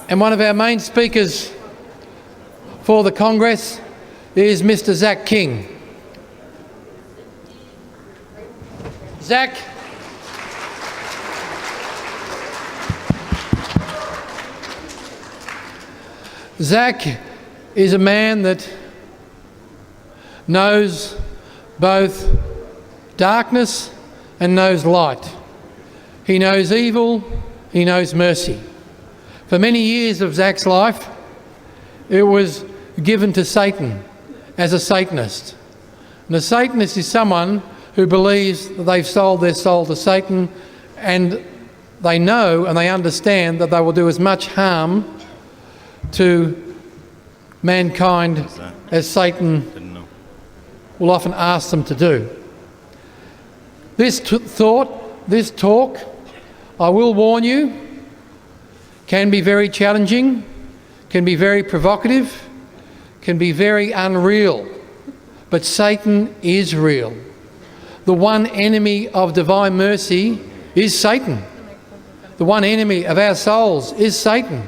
And one of our main speakers for the Congress is Mr. Zach King. Zach. Zach is a man that knows both darkness and knows light. He knows evil, he knows mercy. For many years of Zach's life, it was given to Satan as a Satanist. And a Satanist is someone who believes that they've sold their soul to Satan, and they know and they understand that they will do as much harm to mankind as Satan will often ask them to do. This talk, I will warn you, can be very challenging, can be very provocative, can be very unreal. But Satan is real. The one enemy of divine mercy is Satan. The one enemy of our souls is Satan.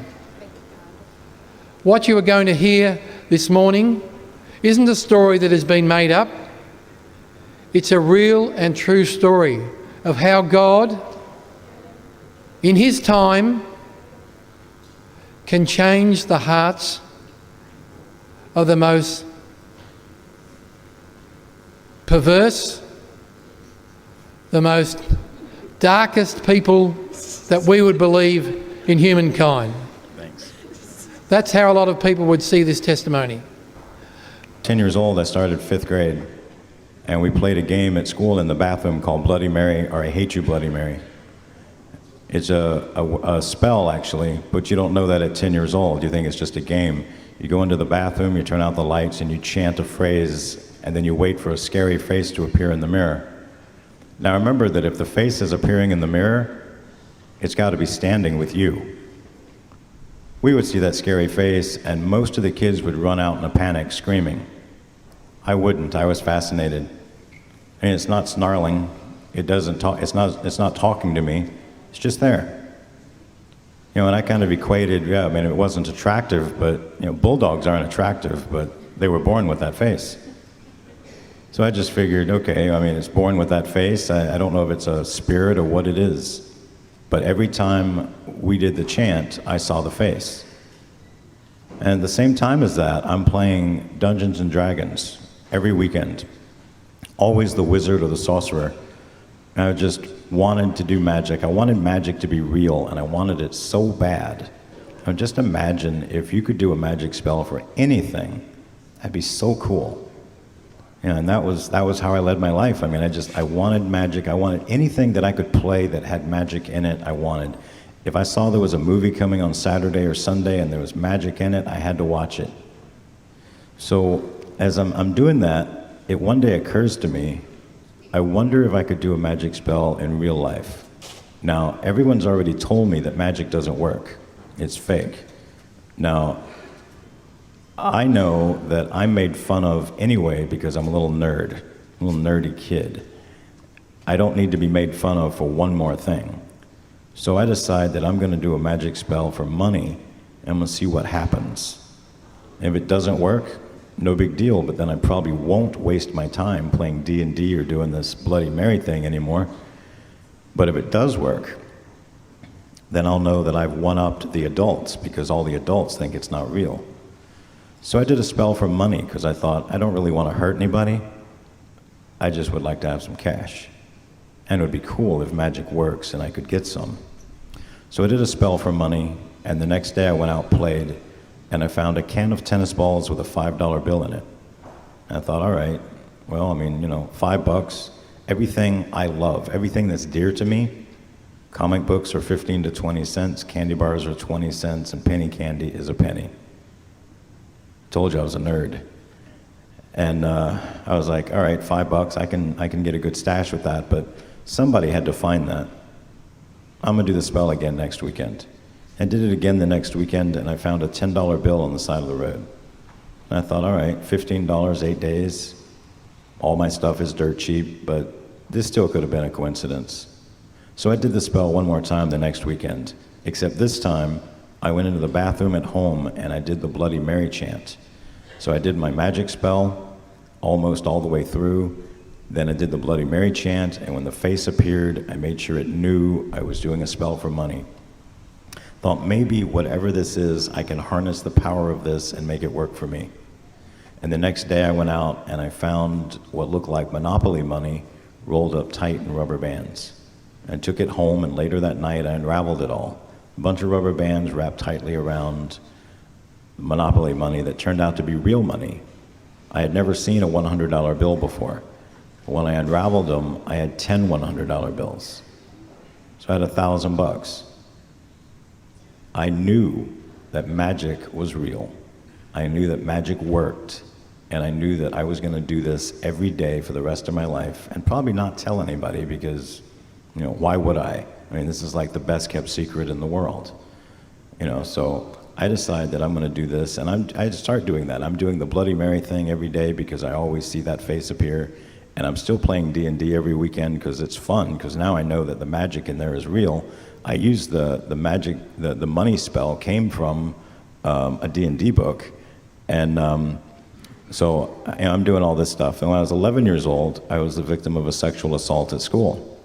What you are going to hear this morning isn't a story that has been made up. It's a real and true story of how God, in His time, can change the hearts of the most perverse, the most darkest people that we would believe in humankind. Thanks. That's how a lot of people would see this testimony. 10 years old, I started 5th grade, and we played a game at school in the bathroom called Bloody Mary, or I Hate You, Bloody Mary. It's a spell, actually, but you don't know that at 10 years old. You think it's just a game. You go into the bathroom, you turn out the lights, and you chant a phrase, and then you wait for a scary face to appear in the mirror. Now remember that if the face is appearing in the mirror, it's got to be standing with you. We would see that scary face, and most of the kids would run out in a panic, screaming. I wouldn't. I was fascinated. And it's not snarling. It doesn't talk. It's not talking to me. It's just there. You know, and I kind of equated, I mean, it wasn't attractive, but, bulldogs aren't attractive, but they were born with that face. So I just figured, okay, I mean, it's born with that face. I don't know if it's a spirit or what it is, but every time we did the chant, I saw the face. And at the same time as that, I'm playing Dungeons and Dragons every weekend. Always the wizard or the sorcerer. And I just wanted to do magic. I wanted magic to be real, and I wanted it so bad. Now just imagine if you could do a magic spell for anything. That'd be so cool. And that was how I led my life. I mean, I wanted magic. I wanted anything that I could play that had magic in it, I wanted. If I saw there was a movie coming on Saturday or Sunday and there was magic in it, I had to watch it. So as I'm doing that, it one day occurs to me, I wonder if I could do a magic spell in real life. Now, everyone's already told me that magic doesn't work. It's fake. Now, I know that I'm made fun of anyway because I'm a little nerd, a little nerdy kid. I don't need to be made fun of for one more thing. So I decide that I'm going to do a magic spell for money, and I'm going to see what happens. If it doesn't work, no big deal, but then I probably won't waste my time playing D&D or doing this Bloody Mary thing anymore. But if it does work, then I'll know that I've one-upped the adults because all the adults think it's not real. So I did a spell for money because I thought, I don't really want to hurt anybody. I just would like to have some cash. And it would be cool if magic works and I could get some. So I did a spell for money, and the next day I went out, played, and I found a can of tennis balls with a $5 bill in it. And I thought, all right, well, I mean, $5, everything I love, everything that's dear to me, comic books are 15 to 20 cents, candy bars are 20 cents, and penny candy is a penny. Told you I was a nerd. And I was like, all right, $5, I can get a good stash with that, but somebody had to find that. I'm gonna do the spell again next weekend. I did it again the next weekend, and I found a $10 bill on the side of the road. And I thought, all right, $15, 8 days. All my stuff is dirt cheap, but this still could have been a coincidence. So I did the spell one more time the next weekend, except this time I went into the bathroom at home and I did the Bloody Mary chant. So I did my magic spell almost all the way through, then I did the Bloody Mary chant, and when the face appeared, I made sure it knew I was doing a spell for money. Thought maybe whatever this is, I can harness the power of this and make it work for me. And the next day I went out and I found what looked like Monopoly money rolled up tight in rubber bands. I took it home, and later that night I unraveled it all. A bunch of rubber bands wrapped tightly around Monopoly money that turned out to be real money. I had never seen a $100 bill before. But when I unraveled them, I had 10 $100 bills. So I had $1,000. I knew that magic was real. I knew that magic worked, and I knew that I was going to do this every day for the rest of my life, and probably not tell anybody because, why would I? I mean, this is like the best kept secret in the world. So I decided that I'm going to do this, and I start doing that. I'm doing the Bloody Mary thing every day because I always see that face appear, and I'm still playing D&D every weekend because it's fun, because now I know that the magic in there is real. I use the magic, the money spell came from a D&D book, and so I'm doing all this stuff. And when I was 11 years old, I was the victim of a sexual assault at school.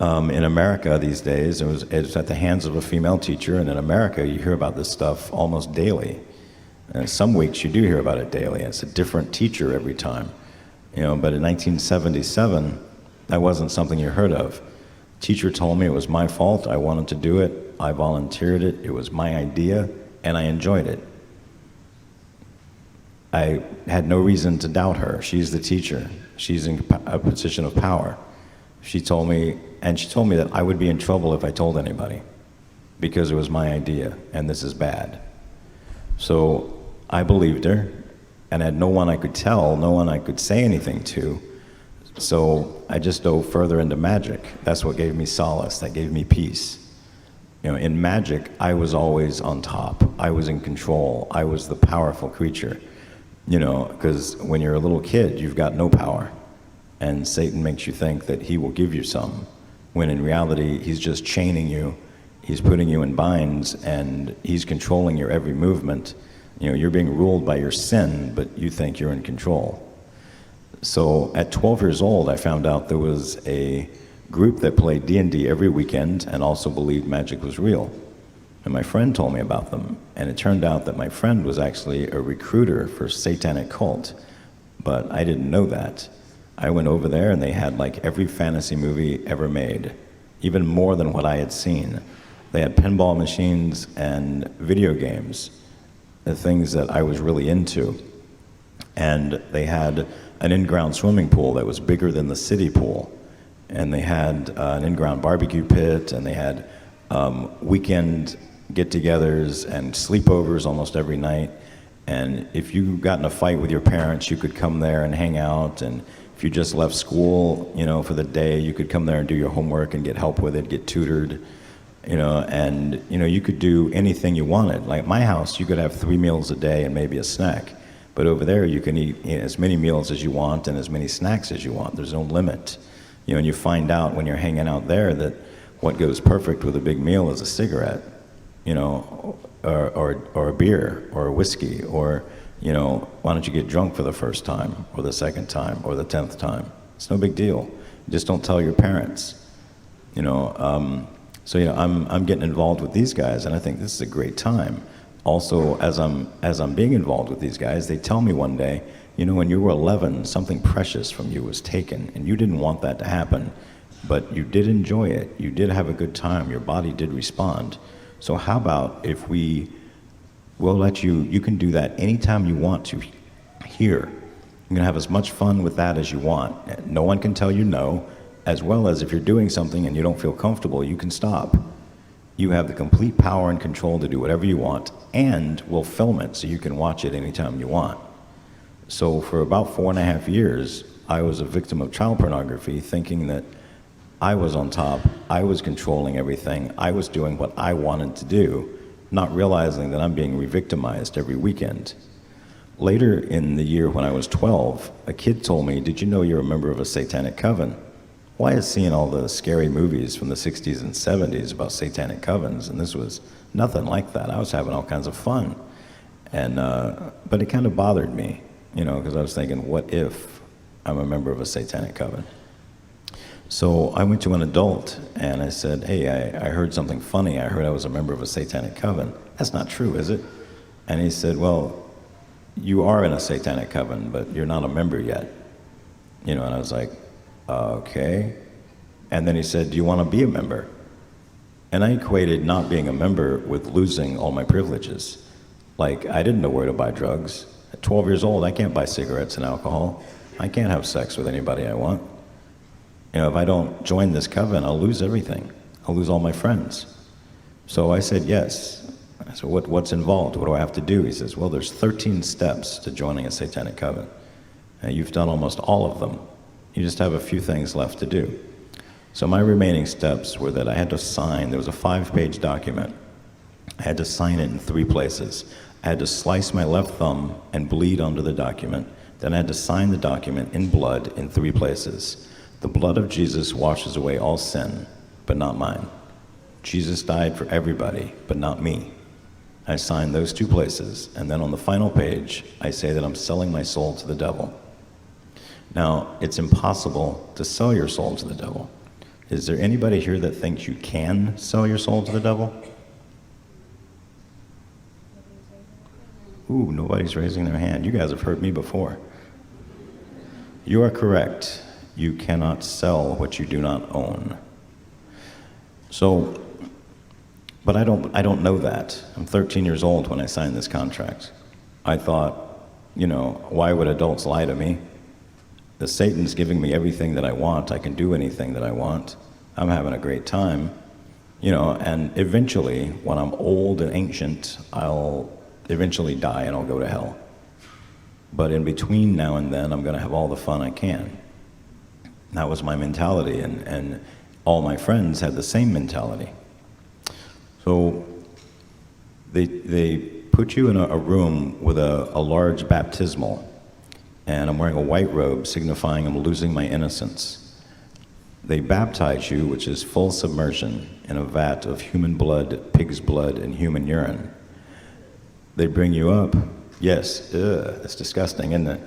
In America these days, it was at the hands of a female teacher, and in America you hear about this stuff almost daily. And some weeks you do hear about it daily, and it's a different teacher every time. But in 1977, that wasn't something you heard of. Teacher told me it was my fault, I wanted to do it, I volunteered it, it was my idea, and I enjoyed it. I had no reason to doubt her. She's the teacher. She's in a position of power. She told me that I would be in trouble if I told anybody because it was my idea, and this is bad. So I believed her, and I had no one I could tell, no one I could say anything to. So I just dove further into magic. That's what gave me solace, that gave me peace. In magic, I was always on top. I was in control. I was the powerful creature. Because when you're a little kid, you've got no power. And Satan makes you think that he will give you some, when in reality, he's just chaining you. He's putting you in binds, and he's controlling your every movement. You're being ruled by your sin, but you think you're in control. So at 12 years old, I found out there was a group that played D&D every weekend and also believed magic was real. And my friend told me about them, and it turned out that my friend was actually a recruiter for a satanic cult, but I didn't know that. I went over there, and they had like every fantasy movie ever made, even more than what I had seen. They had pinball machines and video games, the things that I was really into. And they had an in-ground swimming pool that was bigger than the city pool. And they had an in-ground barbecue pit, and they had weekend get-togethers and sleepovers almost every night. And if you got in a fight with your parents, you could come there and hang out. And if you just left school, for the day, you could come there and do your homework and get help with it, get tutored, and you could do anything you wanted. Like at my house, you could have 3 meals a day and maybe a snack. But over there, you can eat as many meals as you want and as many snacks as you want. There's no limit. And you find out when you're hanging out there that what goes perfect with a big meal is a cigarette, or a beer, or a whiskey, or, why don't you get drunk for the first time, or the second time, or the 10th time? It's no big deal. Just don't tell your parents. So I'm getting involved with these guys, and I think this is a great time. Also, as I'm being involved with these guys, they tell me one day, when you were 11, something precious from you was taken, and you didn't want that to happen, but you did enjoy it. You did have a good time. Your body did respond. So how about if we'll let you can do that anytime you want to here. You're gonna have as much fun with that as you want. No one can tell you no, as well as if you're doing something and you don't feel comfortable, you can stop. You have the complete power and control to do whatever you want, and we'll film it so you can watch it anytime you want. So for about 4.5 years, I was a victim of child pornography, thinking that I was on top. I was controlling everything. I was doing what I wanted to do, not realizing that I'm being re-victimized every weekend. Later in the year when I was 12, a kid told me, "Did you know you're a member of a satanic coven?" Well, I had seen all the scary movies from the 60s and 70s about satanic covens, and this was nothing like that. I was having all kinds of fun. And, but it kind of bothered me, you know, because I was thinking, what if I'm a member of a satanic coven? So I went to an adult and I said, "Hey, I heard something funny. I heard I was a member of a satanic coven." "That's not true, is it?" And he said, "Well, you are in a satanic coven, but you're not a member yet." You know, and I was like, okay. And then he said, "Do you want to be a member?" And I equated not being a member with losing all my privileges. Like, I didn't know where to buy drugs. At 12 years old, I can't buy cigarettes and alcohol. I can't have sex with anybody I want. You know, if I don't join this coven, I'll lose everything. I'll lose all my friends. So I said yes. I said, what's involved? What do I have to do? He says, "Well, there's 13 steps to joining a satanic coven. And you've done almost all of them. You just have a few things left to do." So my remaining steps were that I had to sign, there was a 5-page document. I had to sign it in 3 places. I had to slice my left thumb and bleed onto the document. Then I had to sign the document in blood in 3 places. "The blood of Jesus washes away all sin, but not mine. Jesus died for everybody, but not me." I signed those 2 places, and then on the final page, I say that I'm selling my soul to the devil. Now, it's impossible to sell your soul to the devil. Is there anybody here that thinks you can sell your soul to the devil? Ooh, nobody's raising their hand. You guys have heard me before. You are correct. You cannot sell what you do not own. So, but I don't know that. I'm 13 years old when I signed this contract. I thought, you know, why would adults lie to me? The Satan's giving me everything that I want. I can do anything that I want. I'm having a great time, you know, and eventually, when I'm old and ancient, I'll eventually die and I'll go to hell. But in between now and then, I'm going to have all the fun I can. That was my mentality, and all my friends had the same mentality. So they put you in a room with a large baptismal, and I'm wearing a white robe signifying I'm losing my innocence. They baptize you, which is full submersion, in a vat of human blood, pig's blood, and human urine. They bring you up. Yes, it's disgusting, isn't it?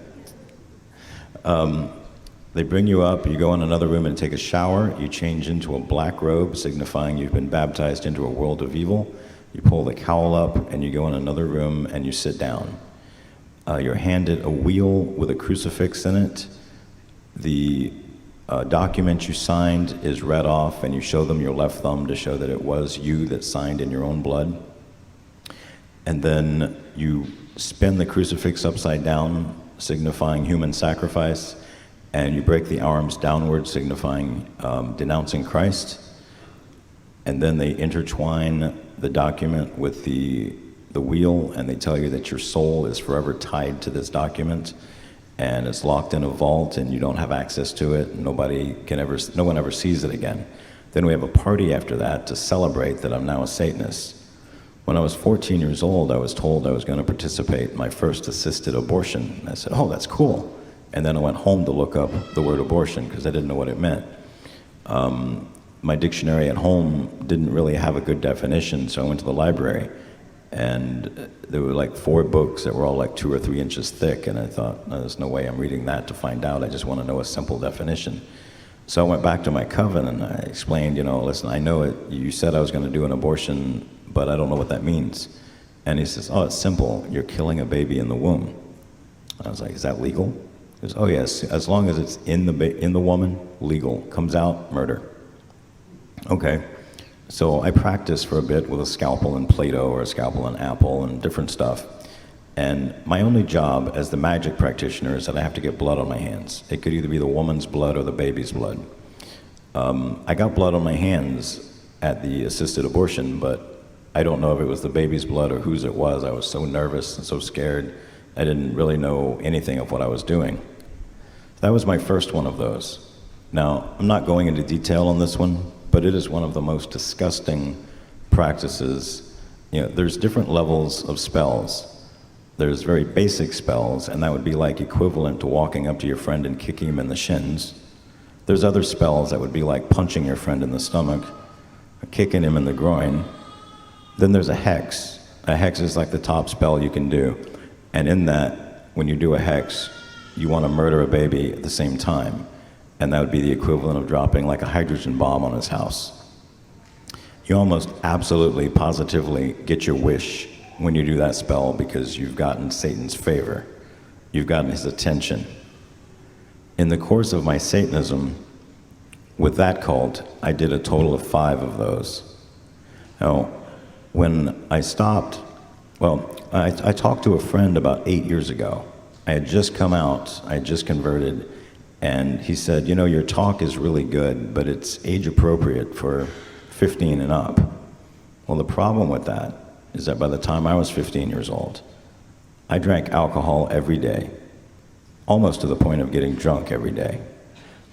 They bring you up, you go in another room and take a shower, you change into a black robe, signifying you've been baptized into a world of evil. You pull the cowl up, and you go in another room and you sit down. You're handed a wheel with a crucifix in it. The document you signed is read off, and you show them your left thumb to show that it was you that signed in your own blood. And then you spin the crucifix upside down, signifying human sacrifice, and you break the arms downward, signifying denouncing Christ. And then they intertwine the document with the wheel, and they tell you that your soul is forever tied to this document, and it's locked in a vault, and you don't have access to it. No one ever sees it again. Then we have a party after that to celebrate that I'm now a Satanist. When I was 14 years old, I was told I was going to participate in my first assisted abortion. And I said, "Oh, that's cool." And then I went home to look up the word abortion because I didn't know what it meant. My dictionary at home didn't really have a good definition, so I went to the library, and there were like 4 books that were all like 2 or 3 inches thick, and I thought, no, there's no way I'm reading that to find out. I just want to know a simple definition. So I went back to my coven and I explained, you know, "Listen, I know it. You said I was going to do an abortion, but I don't know what that means." And he says, "Oh, it's simple. You're killing a baby in the womb." I was like, "Is that legal?" He goes, "Oh yes, as long as it's in the woman, legal. Comes out, murder." Okay. So I practiced for a bit with a scalpel and Play-Doh, or a scalpel and apple and different stuff. And my only job as the magic practitioner is that I have to get blood on my hands. It could either be the woman's blood or the baby's blood. I got blood on my hands at the assisted abortion, but I don't know if it was the baby's blood or whose it was. I was so nervous and so scared. I didn't really know anything of what I was doing. That was my first one of those. Now, I'm not going into detail on this one, but it is one of the most disgusting practices. You know, there's different levels of spells. There's very basic spells, and that would be like equivalent to walking up to your friend and kicking him in the shins. There's other spells that would be like punching your friend in the stomach, or kicking him in the groin. Then there's a hex. A hex is like the top spell you can do. And in that, when you do a hex, you want to murder a baby at the same time. And that would be the equivalent of dropping like a hydrogen bomb on his house. You almost absolutely, positively get your wish when you do that spell because you've gotten Satan's favor. You've gotten his attention. In the course of my Satanism, with that cult, I did a total of 5 of those. Now, when I stopped, well, I talked to a friend about 8 years ago. I had just come out, I had just converted, and he said, you know, your talk is really good, but it's age appropriate for 15 and up. Well, the problem with that is that by the time I was 15 years old, I drank alcohol every day, almost to the point of getting drunk every day.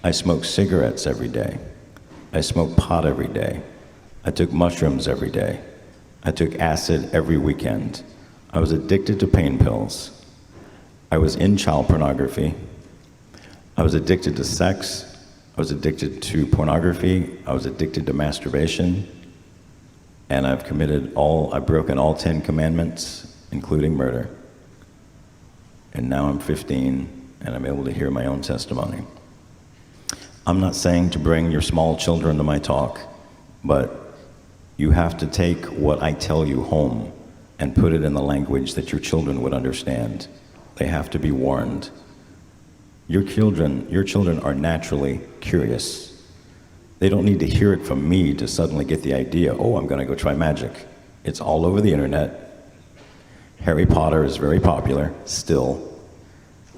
I smoked cigarettes every day. I smoked pot every day. I took mushrooms every day. I took acid every weekend. I was addicted to pain pills. I was in child pornography. I was addicted to sex. I was addicted to pornography. I was addicted to masturbation. And I've broken all 10 commandments, including murder. And now I'm 15, and I'm able to hear my own testimony. I'm not saying to bring your small children to my talk, but you have to take what I tell you home and put it in the language that your children would understand. They have to be warned. Your children are naturally curious. They don't need to hear it from me to suddenly get the idea, oh, I'm gonna go try magic. It's all over the internet. Harry Potter is very popular, still.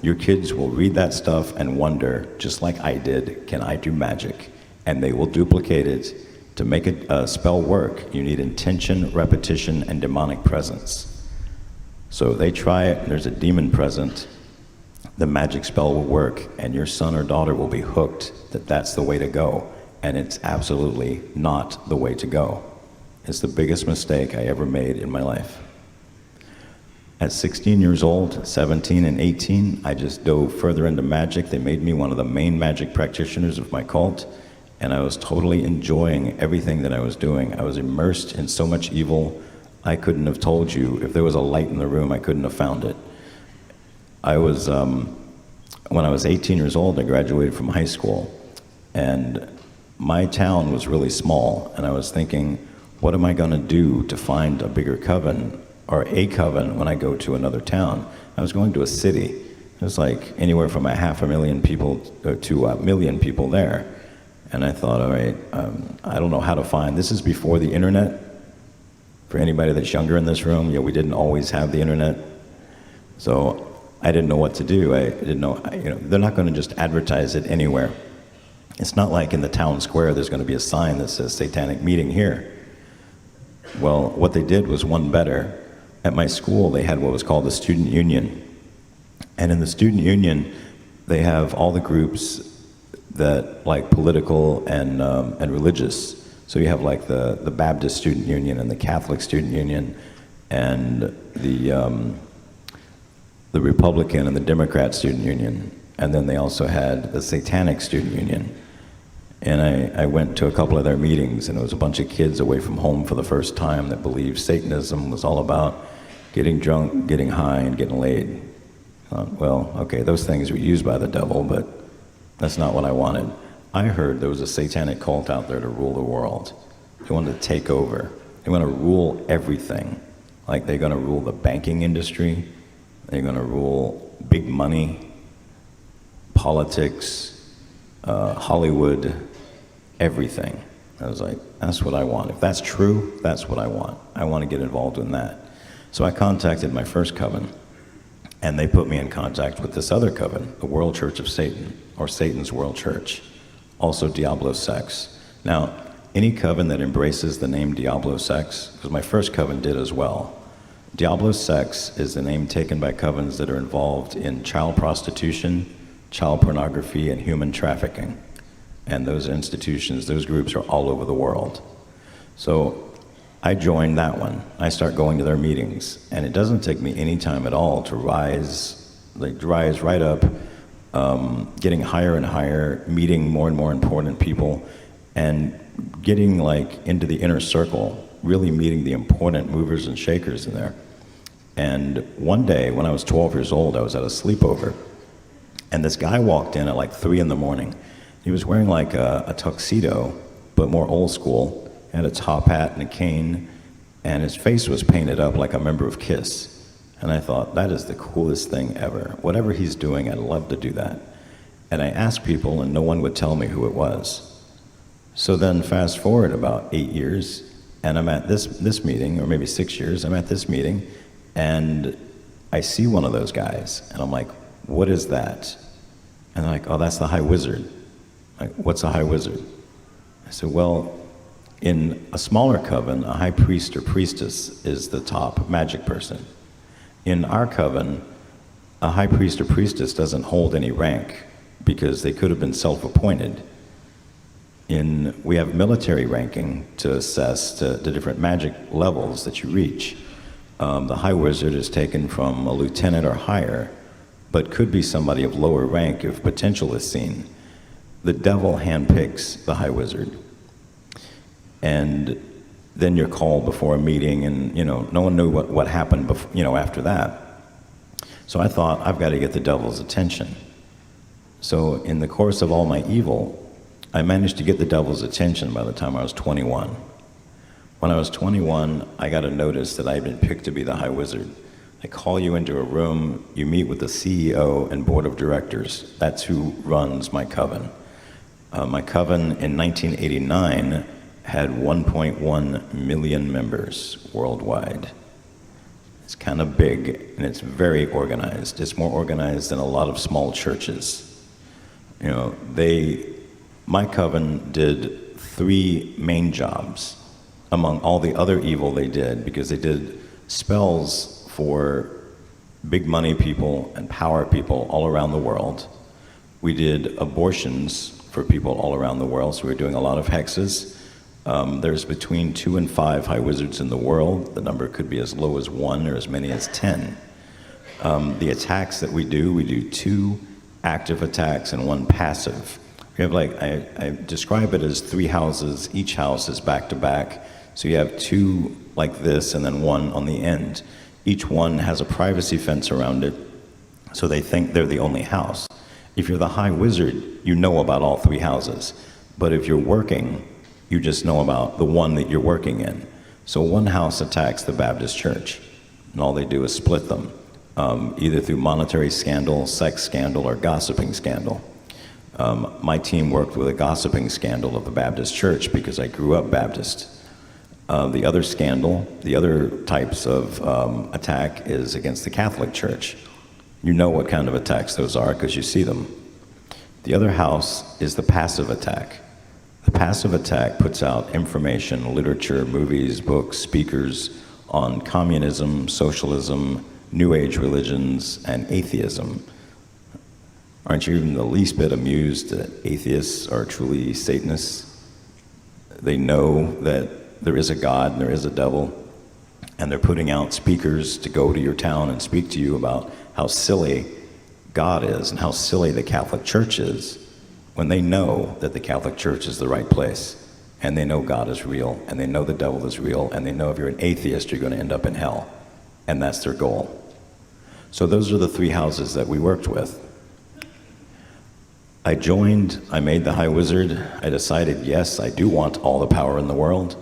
Your kids will read that stuff and wonder, just like I did, can I do magic? And they will duplicate it. To make a spell work, you need intention, repetition, and demonic presence. So they try it, and there's a demon present, the magic spell will work, and your son or daughter will be hooked that that's the way to go. And it's absolutely not the way to go. It's the biggest mistake I ever made in my life. At 16 years old, 17 and 18, I just dove further into magic. They made me one of the main magic practitioners of my cult, and I was totally enjoying everything that I was doing. I was immersed in so much evil, I couldn't have told you. If there was a light in the room, I couldn't have found it. When I was 18 years old, I graduated from high school, and my town was really small, and I was thinking, what am I gonna do to find a bigger coven, or a coven when I go to another town? I was going to a city. It was like anywhere from 500,000 people to 1 million people there. And I thought, all right, I don't know how to find, this is before the internet. For anybody that's younger in this room, we didn't always have the internet. So I didn't know what to do. I didn't know, they're not gonna just advertise it anywhere. It's not like in the town square there's gonna be a sign that says satanic meeting here. Well, what they did was one better. At my school, they had what was called the student union. And in the student union, they have all the groups that, like political and religious. So you have like the Baptist student union and the Catholic student union and the Republican and the Democrat student union. And then they also had the Satanic student union. And I went to a couple of their meetings, and it was a bunch of kids away from home for the first time that believed Satanism was all about getting drunk, getting high, and getting laid. Well, okay, those things were used by the devil, but that's not what I wanted. I heard there was a satanic cult out there to rule the world. They wanted to take over. They want to rule everything. Like they're going to rule the banking industry. They're going to rule big money, politics, Hollywood, everything. I was like, that's what I want. If that's true, that's what I want. I want to get involved in that. So I contacted my first coven, and they put me in contact with this other coven, the World Church of Satan, or Satan's World Church, also Diablo Sex. Now, any coven that embraces the name Diablo Sex, because my first coven did as well, Diablo Sex is the name taken by covens that are involved in child prostitution, child pornography, and human trafficking. And those institutions, those groups are all over the world. So I joined that one. I start going to their meetings, and it doesn't take me any time at all to rise right up, getting higher and higher, meeting more and more important people, and getting like into the inner circle, really meeting the important movers and shakers in there. And one day when I was 12 years old, I was at a sleepover, and this guy walked in at like 3 in the morning. He was wearing like a tuxedo, but more old school, had a top hat and a cane, and his face was painted up like a member of KISS. And I thought, that is the coolest thing ever. Whatever he's doing, I'd love to do that. And I asked people, and no one would tell me who it was. So then fast forward about 8 years, and I'm at this meeting, or maybe 6 years, I'm at this meeting, and I see one of those guys, and I'm like, what is that? And they're like, oh, that's the High Wizard. Like, what's a High Wizard? I said, well, in a smaller coven, a high priest or priestess is the top magic person. In our coven, a high priest or priestess doesn't hold any rank because they could have been self-appointed. We have military ranking to assess the different magic levels that you reach. The High Wizard is taken from a lieutenant or higher, but could be somebody of lower rank if potential is seen. The devil handpicks the High Wizard. And then you're called before a meeting, and no one knew what happened after that. So I thought, I've got to get the devil's attention. So in the course of all my evil, I managed to get the devil's attention by the time I was 21. When I was 21, I got a notice that I had been picked to be the High Wizard. They call you into a room, you meet with the CEO and board of directors. That's who runs my coven. My coven in 1989 had 1.1 million members worldwide. It's kind of big, and it's very organized. It's more organized than a lot of small churches. My coven did 3 main jobs among all the other evil they did, because they did spells for big money people and power people all around the world. We did abortions for people all around the world, so we were doing a lot of hexes. There's between 2 and 5 High Wizards in the world. The number could be as low as 1 or as many as 10. The attacks that we do 2 active attacks and 1 passive. We have I describe it as 3 houses. Each house is back to back. So you have 2 like this and then 1 on the end. Each one has a privacy fence around it, so they think they're the only house. If you're the High Wizard, you know about all 3 houses. But if you're working, you just know about the one that you're working in. So one house attacks the Baptist church, and all they do is split them, either through monetary scandal, sex scandal, or gossiping scandal. My team worked with a gossiping scandal of the Baptist church because I grew up Baptist. The other scandal, the other types of attack is against the Catholic Church. You know what kind of attacks those are because you see them. The other house is the passive attack. The passive attack puts out information, literature, movies, books, speakers on communism, socialism, New Age religions, and atheism. Aren't you even the least bit amused that atheists are truly Satanists? They know that there is a God and there is a devil, and they're putting out speakers to go to your town and speak to you about how silly God is and how silly the Catholic Church is, when they know that the Catholic Church is the right place, and they know God is real, and they know the devil is real, and they know if you're an atheist, you're going to end up in hell. And that's their goal. So those are the 3 houses that we worked with. I joined, I made the High Wizard. I decided, yes, I do want all the power in the world.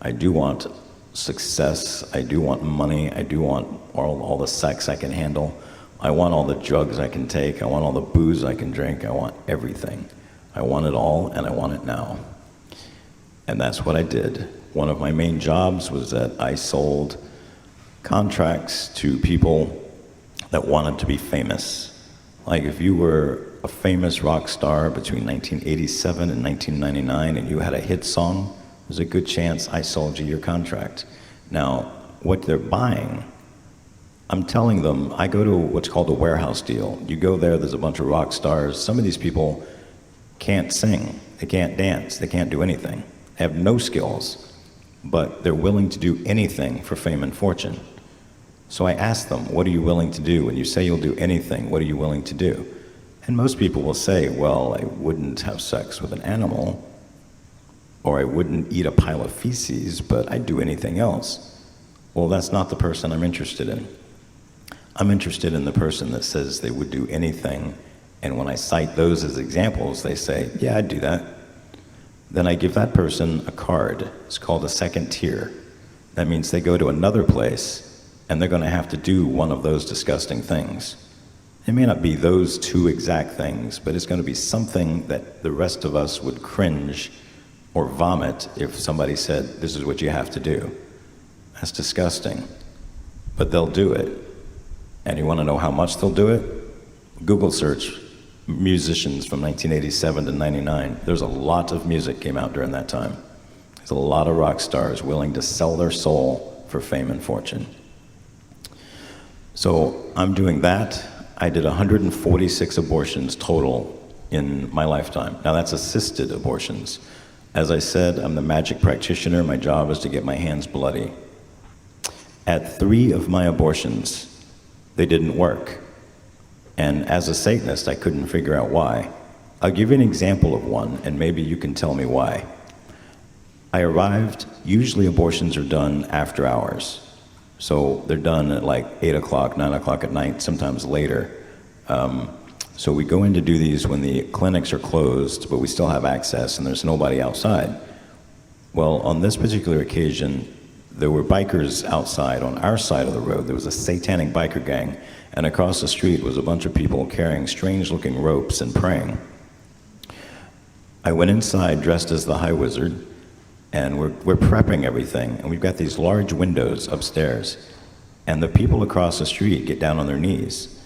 I do want success. I do want money. I do want all the sex I can handle. I want all the drugs I can take. I want all the booze I can drink. I want everything. I want it all, and I want it now. And that's what I did. One of my main jobs was that I sold contracts to people that wanted to be famous. Like if you were a famous rock star between 1987 and 1999 and you had a hit song, there's a good chance I sold you your contract. Now, what they're buying, I'm telling them, I go to what's called a warehouse deal. You go there, there's a bunch of rock stars. Some of these people can't sing, they can't dance, they can't do anything. They have no skills, but they're willing to do anything for fame and fortune. So I ask them, what are you willing to do? When you say you'll do anything, what are you willing to do? And most people will say, well, I wouldn't have sex with an animal, or I wouldn't eat a pile of feces, but I'd do anything else. Well, that's not the person I'm interested in. I'm interested in the person that says they would do anything, and when I cite those as examples, they say, yeah, I'd do that. Then I give that person a card. It's called a second tier. That means they go to another place, and they're going to have to do one of those disgusting things. It may not be those two exact things, but it's going to be something that the rest of us would cringe or vomit if somebody said, this is what you have to do. That's disgusting. But they'll do it. And you want to know how much they'll do it? Google search musicians from 1987 to 99. There's a lot of music came out during that time. There's a lot of rock stars willing to sell their soul for fame and fortune. So I'm doing that. I did 146 abortions total in my lifetime. Now that's assisted abortions. As I said, I'm the magic practitioner. My job is to get my hands bloody. At 3 of my abortions, they didn't work. And as a Satanist, I couldn't figure out why. I'll give you an example of one, and maybe you can tell me why. I arrived, usually abortions are done after hours. So they're done at like 8 o'clock, 9 o'clock at night, sometimes later. So we go in to do these when the clinics are closed, but we still have access and there's nobody outside. Well, on this particular occasion, there were bikers outside on our side of the road. There was a satanic biker gang, and across the street was a bunch of people carrying strange-looking ropes and praying. I went inside dressed as the High Wizard, and we're prepping everything, and we've got these large windows upstairs, and the people across the street get down on their knees.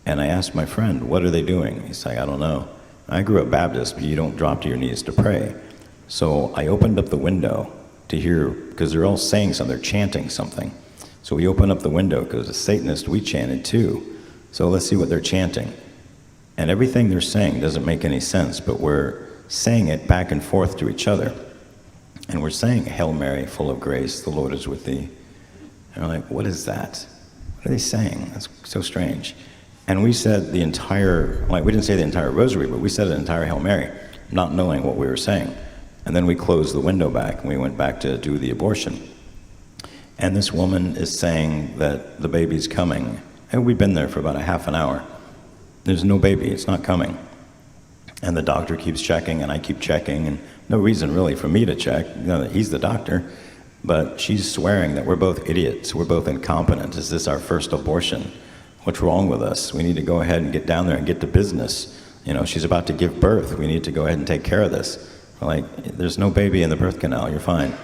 And I asked my friend, what are they doing? He's like, I don't know. I grew up Baptist, but you don't drop to your knees to pray. So I opened up the window to hear, because they're all saying something, they're chanting something. So we opened up the window, because as Satanists, we chanted too. So let's see what they're chanting. And everything they're saying doesn't make any sense, but we're saying it back and forth to each other. And we're saying, Hail Mary, full of grace, the Lord is with thee. And we're like, what is that? What are they saying? That's so strange. And we said the entire, like we didn't say the entire rosary, but we said the entire Hail Mary, not knowing what we were saying. And then we closed the window back, and we went back to do the abortion. And this woman is saying that the baby's coming. And we've been there for about a half an hour. There's no baby, it's not coming. And the doctor keeps checking, and I keep checking, and no reason really for me to check, you know, that he's the doctor. But she's swearing that we're both idiots, we're both incompetent. Is this our first abortion? What's wrong with us? We need to go ahead and get down there and get to business. You know, she's about to give birth. We need to go ahead and take care of this. We're like, there's no baby in the birth canal, you're fine.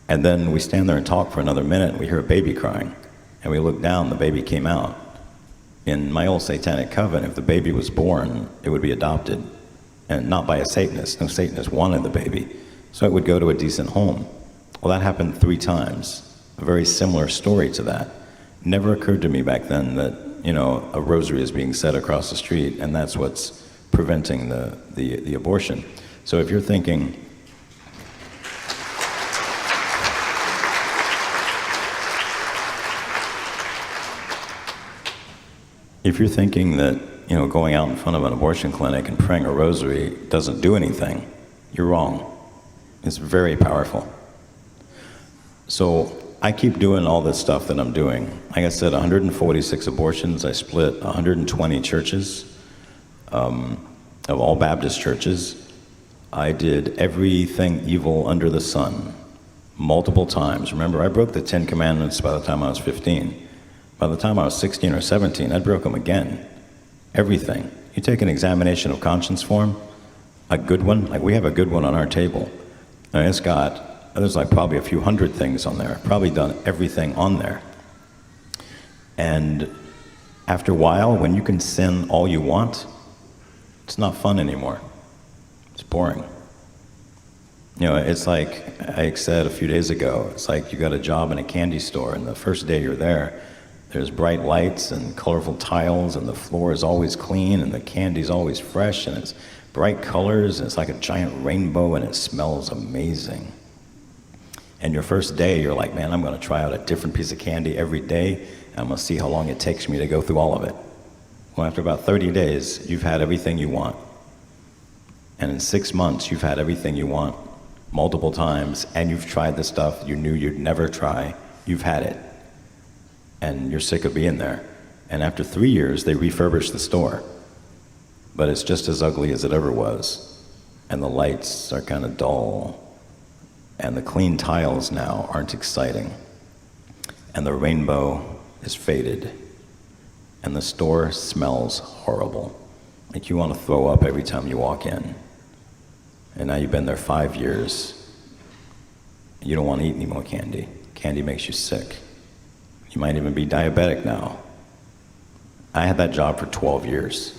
And then we stand there and talk for another minute, and we hear a baby crying. And we look down, the baby came out. In my old satanic coven, if the baby was born, it would be adopted. And not by a Satanist. No Satanist wanted the baby. So it would go to a decent home. Well, that happened 3 times. A very similar story to that. Never occurred to me back then that, you know, a rosary is being said across the street, and that's what's preventing the abortion. So if you're thinking, that, you know, going out in front of an abortion clinic and praying a rosary doesn't do anything, you're wrong. It's very powerful. So I keep doing all this stuff that I'm doing. Like I said, 146 abortions. I split 120 churches, of all Baptist churches. I did everything evil under the sun, multiple times. Remember, I broke the 10 Commandments by the time I was 15. By the time I was 16 or 17, I broke them again. Everything. You take an examination of conscience form, a good one, like we have a good one on our table. And it's got, there's like probably a few hundred things on there. Probably done everything on there. And after a while, when you can sin all you want, it's not fun anymore. It's boring. You know, it's like I said a few days ago, it's like you got a job in a candy store, and the first day you're there, there's bright lights and colorful tiles, and the floor is always clean, and the candy's always fresh, and it's bright colors, and it's like a giant rainbow, and it smells amazing. And your first day, you're like, man, I'm going to try out a different piece of candy every day, and I'm going to see how long it takes me to go through all of it. Well, after about 30 days, you've had everything you want. And in 6 months, you've had everything you want multiple times, and you've tried the stuff you knew you'd never try. You've had it. And you're sick of being there. And after 3 years, they refurbish the store. But it's just as ugly as it ever was. And the lights are kind of dull. And the clean tiles now aren't exciting. And the rainbow is faded. And the store smells horrible. Like you want to throw up every time you walk in. And now you've been there 5 years. You don't want to eat any more candy. Candy makes you sick. You might even be diabetic now. I had that job for 12 years.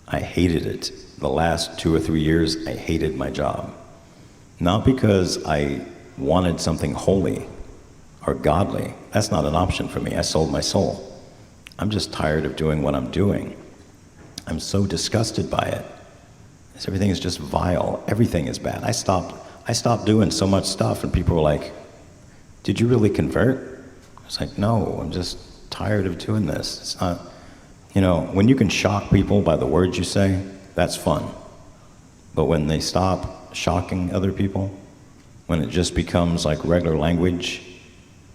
I hated it. The last 2 or 3 years, I hated my job. Not because I wanted something holy or godly. That's not an option for me. I sold my soul. I'm just tired of doing what I'm doing. I'm so disgusted by it. Everything is just vile. Everything is bad. I stopped doing so much stuff, and people were like, did you really convert? I was like, no, I'm just tired of doing this. It's not, when you can shock people by the words you say, that's fun. But when they stop shocking other people, when it just becomes like regular language,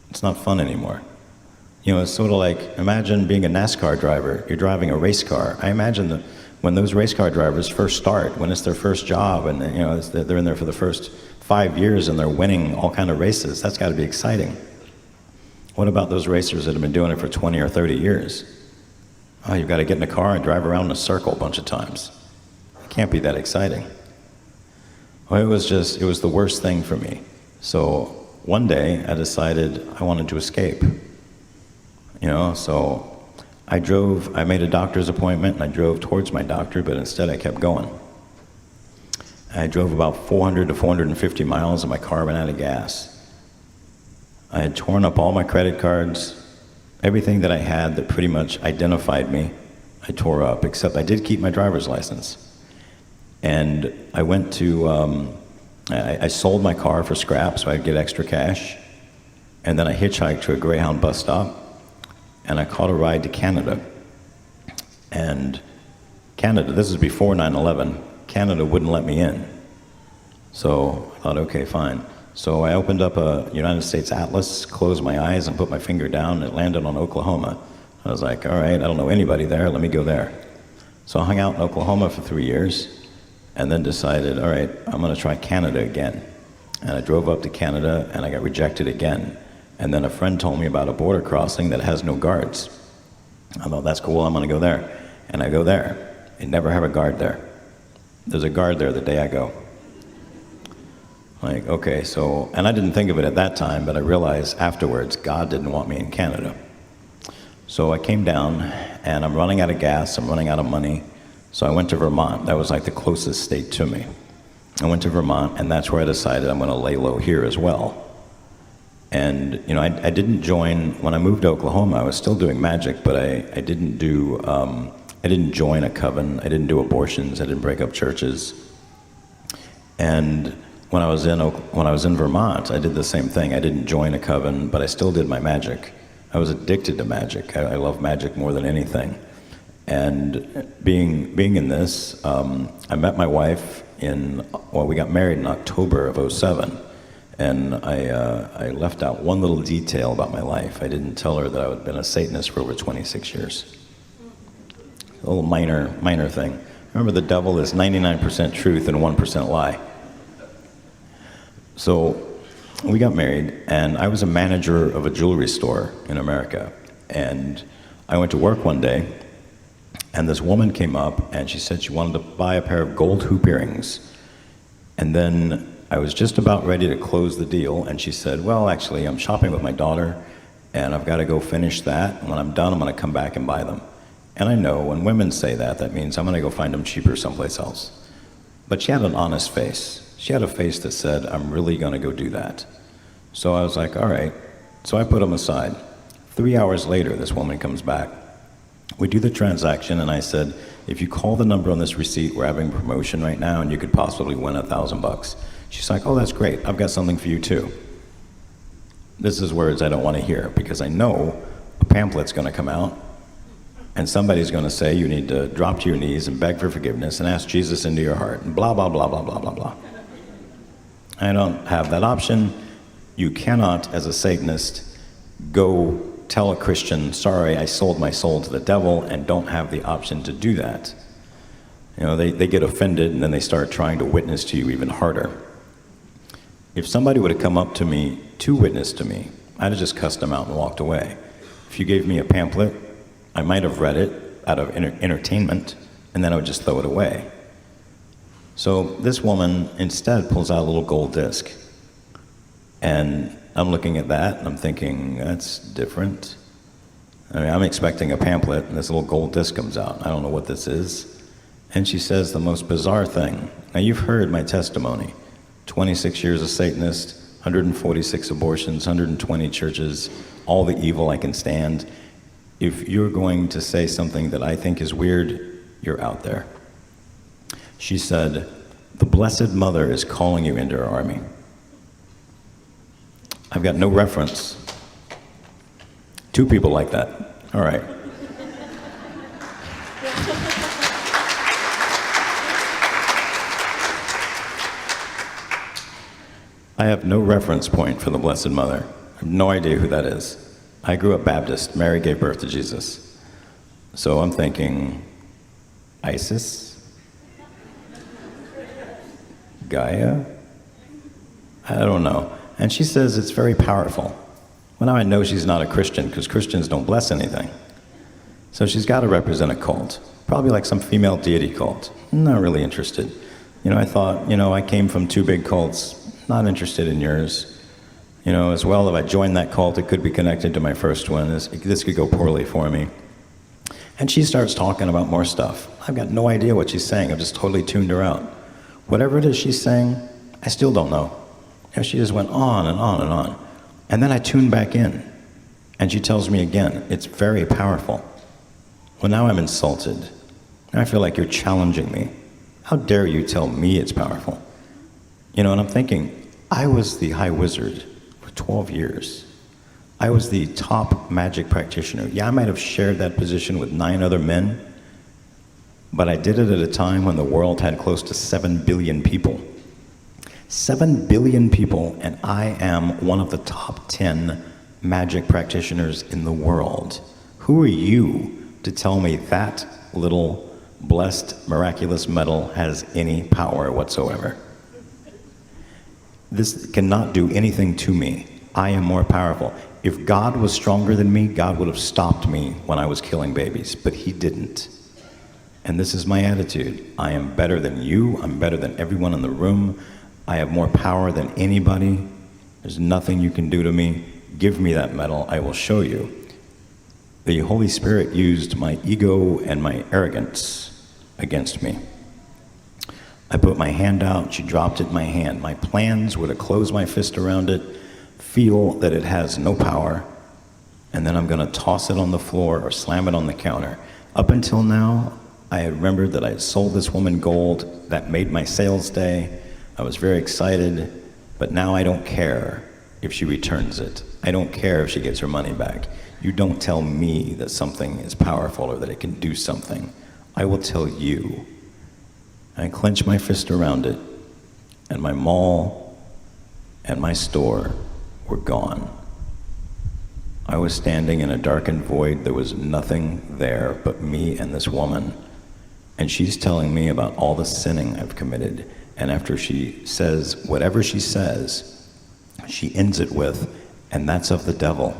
it's not fun anymore. It's sort of like, imagine being a NASCAR driver. You're driving a race car. I imagine that when those race car drivers first start, when it's their first job, and they're in there for the first 5 years and they're winning all kind of races, that's got to be exciting. What about those racers that have been doing it for 20 or 30 years? Oh, you've got to get in a car and drive around in a circle a bunch of times. It can't be that exciting. Well, it was the worst thing for me. So one day I decided I wanted to escape. So I made a doctor's appointment and I drove towards my doctor, but instead I kept going. I drove about 400 to 450 miles and my car ran out of gas. I had torn up all my credit cards. Everything that I had that pretty much identified me, I tore up, except I did keep my driver's license. And I went to, I sold my car for scrap so I'd get extra cash. And then I hitchhiked to a Greyhound bus stop, and I caught a ride to Canada. And Canada, this is before 9/11, Canada wouldn't let me in. So I thought, okay, fine. So I opened up a United States atlas, closed my eyes, and put my finger down, and it landed on Oklahoma. I was like, all right, I don't know anybody there, let me go there. So I hung out in Oklahoma for 3 years, and then decided, all right, I'm gonna try Canada again. And I drove up to Canada, and I got rejected again. And then a friend told me about a border crossing that has no guards. I thought, that's cool, I'm gonna go there. And I go there. They never have a guard there. There's a guard there the day I go. Like, okay, so, and I didn't think of it at that time, but I realized afterwards, God didn't want me in Canada. So I came down, and I'm running out of gas, I'm running out of money, so I went to Vermont. That was like the closest state to me. I went to Vermont, and that's where I decided I'm gonna lay low here as well. And, I didn't join, when I moved to Oklahoma, I was still doing magic, but I didn't join a coven, I didn't do abortions, I didn't break up churches. And when I was in Vermont, I did the same thing. I didn't join a coven, but I still did my magic. I was addicted to magic. I love magic more than anything. And being in this, I met my wife we got married in October of '07. And I left out one little detail about my life. I didn't tell her that I had been a Satanist for over 26 years. A little minor thing. Remember, the devil is 99% truth and 1% lie. So we got married, and I was a manager of a jewelry store in America. And I went to work one day, and this woman came up, and she said she wanted to buy a pair of gold hoop earrings. And then I was just about ready to close the deal, and she said, well, actually, I'm shopping with my daughter, and I've got to go finish that. And when I'm done, I'm going to come back and buy them. And I know when women say that, that means I'm going to go find them cheaper someplace else. But she had an honest face. She had a face that said, I'm really going to go do that. So I was like, all right. So I put them aside. 3 hours later, this woman comes back We do the transaction, and I said, if you call the number on this receipt, we're having a promotion right now, and you could possibly win $1,000. She's like, oh, that's great. I've got something for you, too. This is words I don't want to hear, because I know a pamphlet's going to come out, and somebody's going to say you need to drop to your knees and beg for forgiveness and ask Jesus into your heart, and blah, blah, blah, blah, blah, blah, blah. I don't have that option. You cannot, as a Satanist, go tell a Christian, sorry, I sold my soul to the devil, and don't have the option to do that. You know, they get offended, and then they start trying to witness to you even harder. If somebody would have come up to me to witness to me, I'd have just cussed them out and walked away. If you gave me a pamphlet, I might have read it out of entertainment, and then I would just throw it away. So this woman instead pulls out a little gold disc, and I'm looking at that, and I'm thinking, that's different. I mean, I'm expecting a pamphlet, and this little gold disc comes out. I don't know what this is. And she says the most bizarre thing. Now, you've heard my testimony. 26 years a Satanist, 146 abortions, 120 churches, all the evil I can stand. If you're going to say something that I think is weird, you're out there. She said, the Blessed Mother is calling you into her army. I've got no reference. 2 people like that. All right. I have no reference point for the Blessed Mother. I have no idea who that is. I grew up Baptist. Mary gave birth to Jesus. So I'm thinking, Isis? Gaia? I don't know. And she says it's very powerful. Well, now I know she's not a Christian, because Christians don't bless anything. So she's got to represent a cult, probably like some female deity cult. I'm not really interested. You know, I thought, I came from 2 big cults, not interested in yours. As well, if I joined that cult, it could be connected to my first one. This could go poorly for me. And she starts talking about more stuff. I've got no idea what she's saying. I've just totally tuned her out. Whatever it is she's saying, I still don't know. She just went on and on and on. And then I tuned back in, and she tells me again, it's very powerful. Well, now I'm insulted. Now I feel like you're challenging me. How dare you tell me it's powerful? And I'm thinking, I was the high wizard for 12 years. I was the top magic practitioner. Yeah, I might have shared that position with 9 other men, but I did it at a time when the world had close to 7 billion people. 7 billion people, and I am one of the top 10 magic practitioners in the world. Who are you to tell me that little blessed, miraculous metal has any power whatsoever? This cannot do anything to me. I am more powerful. If God was stronger than me, God would have stopped me when I was killing babies, but he didn't. And this is my attitude. I am better than you. I'm better than everyone in the room. I have more power than anybody. There's nothing you can do to me. Give me that medal. I will show you. The Holy Spirit used my ego and my arrogance against me. I put my hand out. She dropped it in my hand. My plans were to close my fist around it, feel that it has no power, and then I'm going to toss it on the floor or slam it on the counter. Up until now, I had remembered that I had sold this woman gold. That made my sales day. I was very excited, but now I don't care if she returns it. I don't care if she gets her money back. You don't tell me that something is powerful or that it can do something. I will tell you. I clench my fist around it, and my mall and my store were gone. I was standing in a darkened void. There was nothing there but me and this woman. And she's telling me about all the sinning I've committed. And after she says whatever she says, she ends it with, and that's of the devil.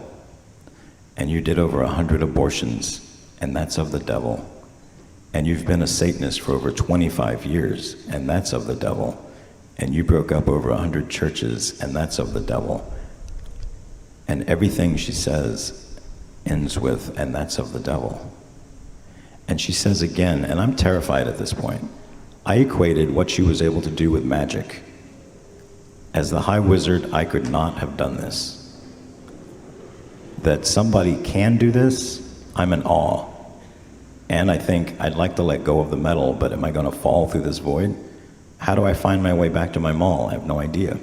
And you did over 100 abortions, and that's of the devil. And you've been a Satanist for over 25 years, and that's of the devil. And you broke up over 100 churches, and that's of the devil. And everything she says ends with, and that's of the devil. And she says again, and I'm terrified at this point, I equated what she was able to do with magic. As the high wizard, I could not have done this. That somebody can do this, I'm in awe. And I think I'd like to let go of the metal, but am I going to fall through this void? How do I find my way back to my mall? I have no idea.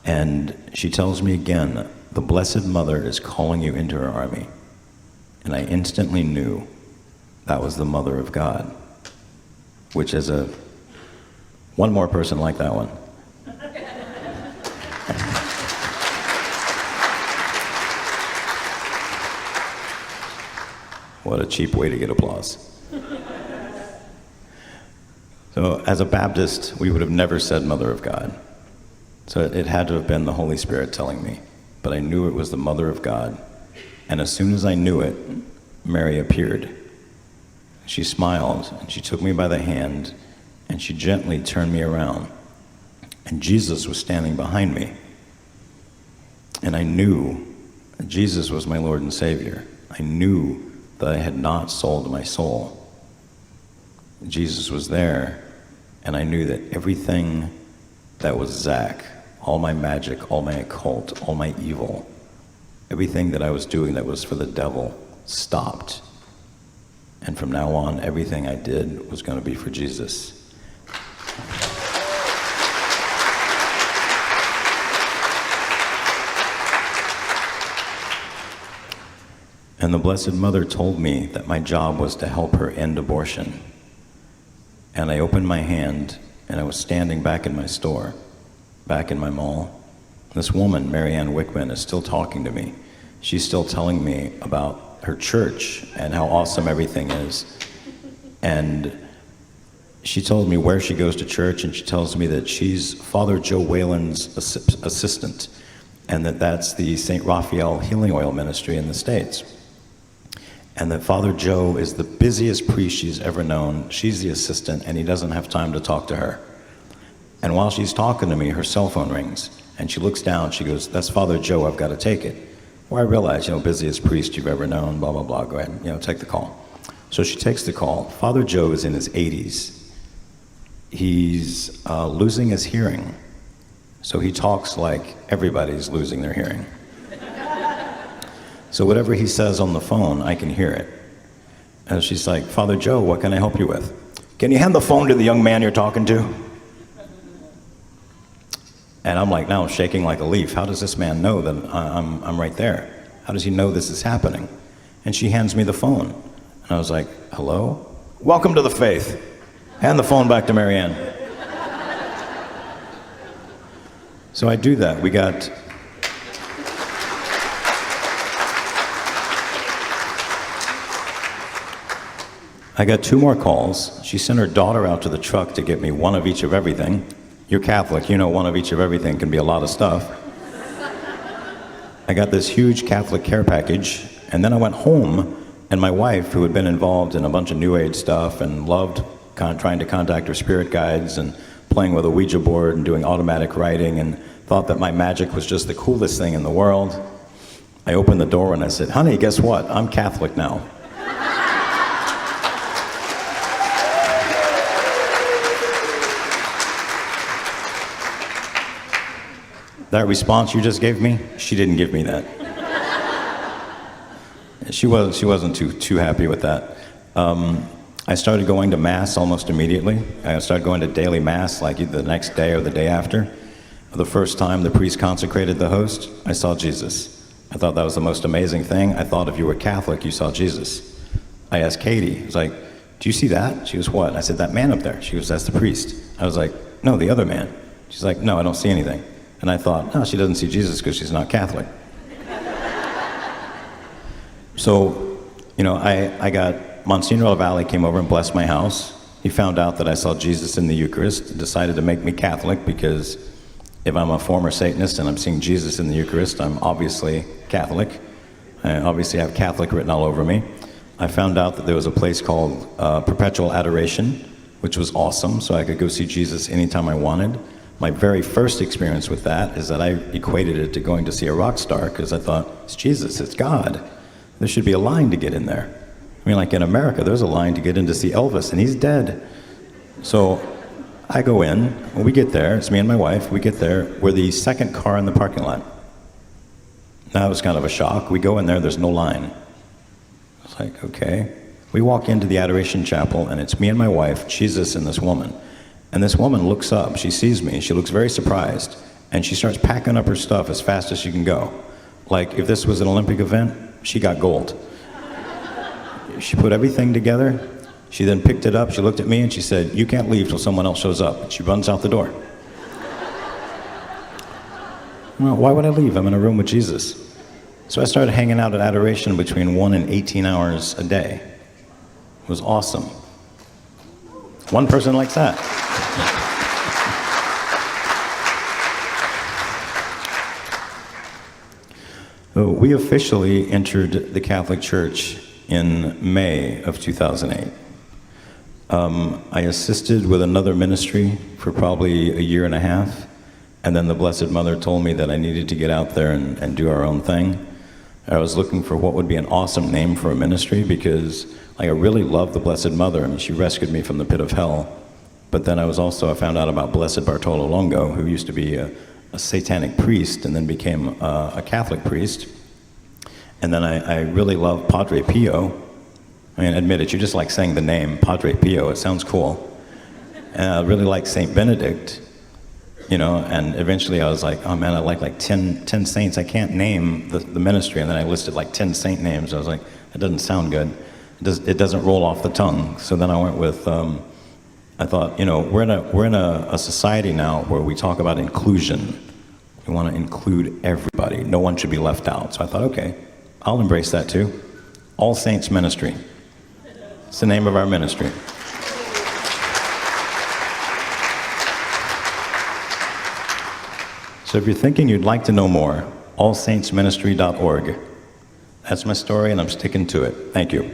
And she tells me again, the Blessed Mother is calling you into her army. And I instantly knew that was the Mother of God, which is one more person like that one. What a cheap way to get applause. So as a Baptist, we would have never said Mother of God. So it had to have been the Holy Spirit telling me. But I knew it was the Mother of God. And as soon as I knew it, Mary appeared. She smiled, and she took me by the hand, and she gently turned me around. And Jesus was standing behind me. And I knew Jesus was my Lord and Savior. I knew that I had not sold my soul. Jesus was there, and I knew that everything that was Zach, all my magic, all my occult, all my evil, everything that I was doing that was for the devil stopped. And from now on, everything I did was going to be for Jesus. And the Blessed Mother told me that my job was to help her end abortion. And I opened my hand, and I was standing back in my store, back in my mall. This woman, Marianne Wickman, is still talking to me. She's still telling me about her church and how awesome everything is. And she told me where she goes to church, and she tells me that she's Father Joe Whalen's assistant, and that's the St. Raphael Healing Oil Ministry in the States. And that Father Joe is the busiest priest she's ever known. She's the assistant, and he doesn't have time to talk to her. And while she's talking to me, her cell phone rings, and she looks down, she goes, "That's Father Joe, I've got to take it." Well, I realize, busiest priest you've ever known, blah, blah, blah, go ahead, take the call. So she takes the call. Father Joe is in his 80s. He's losing his hearing. So he talks like everybody's losing their hearing. So whatever he says on the phone, I can hear it. And she's like, "Father Joe, what can I help you with?" "Can you hand the phone to the young man you're talking to?" And I'm like, now I'm shaking like a leaf. How does this man know that I'm right there? How does he know this is happening? And she hands me the phone. And I was like, "Hello? Welcome to the faith. Hand the phone back to Marianne." So I do that. I got 2 more calls. She sent her daughter out to the truck to get me one of each of everything. You're Catholic, one of each of everything can be a lot of stuff. I got this huge Catholic care package, and then I went home, and my wife, who had been involved in a bunch of New Age stuff and loved trying to contact her spirit guides and playing with a Ouija board and doing automatic writing and thought that my magic was just the coolest thing in the world. I opened the door and I said, "Honey, guess what? I'm Catholic now." That response you just gave me, she didn't give me that. She wasn't too happy with that. I started going to Mass almost immediately. I started going to daily Mass like either the next day or the day after. The first time the priest consecrated the host, I saw Jesus. I thought that was the most amazing thing. I thought if you were Catholic, you saw Jesus. I asked Katie, I was like, "Do you see that?" She goes, "What?" I said, "That man up there." She goes, "That's the priest." I was like, "No, the other man." She's like, "No, I don't see anything." And I thought, no, she doesn't see Jesus because she's not Catholic. So, I got Monsignor LaValle came over and blessed my house. He found out that I saw Jesus in the Eucharist, decided to make me Catholic because if I'm a former Satanist and I'm seeing Jesus in the Eucharist, I'm obviously Catholic. I obviously have Catholic written all over me. I found out that there was a place called Perpetual Adoration, which was awesome, so I could go see Jesus anytime I wanted. My very first experience with that is that I equated it to going to see a rock star because I thought, it's Jesus, it's God. There should be a line to get in there. I mean, like in America, there's a line to get in to see Elvis, and he's dead. So I go in, when we get there, it's me and my wife, we get there, we're the second car in the parking lot. That was kind of a shock. We go in there, there's no line. It's like, okay. We walk into the Adoration Chapel, and it's me and my wife, Jesus, and this woman. And this woman looks up, she sees me, she looks very surprised, and she starts packing up her stuff as fast as she can go. Like, if this was an Olympic event, she got gold. She put everything together, she then picked it up, she looked at me, and she said, "You can't leave till someone else shows up." And she runs out the door. Well, why would I leave? I'm in a room with Jesus. So I started hanging out at Adoration between 1 and 18 hours a day. It was awesome. One person likes that. We officially entered the Catholic Church in May of 2008. I assisted with another ministry for probably a year and a half, and then the Blessed Mother told me that I needed to get out there and do our own thing. I was looking for what would be an awesome name for a ministry, because I really love the Blessed Mother. I mean, she rescued me from the pit of hell. But then I found out about Blessed Bartolo Longo, who used to be a satanic priest and then became a Catholic priest. And then I really love Padre Pio. I mean, admit it, you just like saying the name Padre Pio, it sounds cool. And I really like Saint Benedict, and eventually I was like, oh man, I like 10 saints. I can't name the ministry. And then I listed like 10 saint names. I was like, that doesn't sound good. It doesn't roll off the tongue. So then I went with, I thought, we're in a society now where we talk about inclusion. We want to include everybody. No one should be left out. So I thought, okay, I'll embrace that too. All Saints Ministry. It's the name of our ministry. So if you're thinking you'd like to know more, allsaintsministry.org. That's my story, and I'm sticking to it. Thank you.